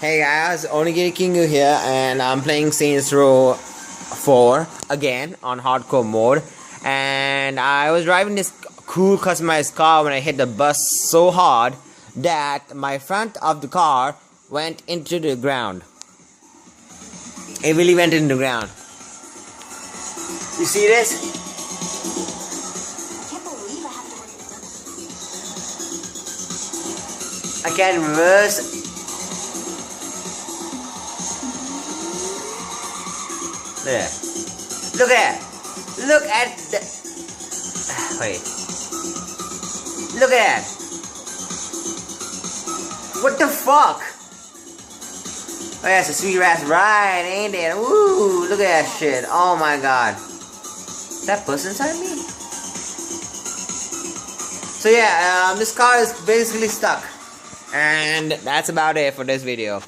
Hey guys, Onigiri Kingu here, and I'm playing Saints Row 4 again on hardcore mode. And I was driving this cool customized car when I hit the bus so hard that my front of the car went into the ground. It really went into the ground. You see this? I can't reverse. There. Look at that. Look at the. Wait. Look at that. What the fuck? Oh, yeah, it's a sweet ass ride, ain't it? Woo! Look at that shit. Oh my god. Is that person inside me? So yeah, this car is basically stuck. And that's about it for this video.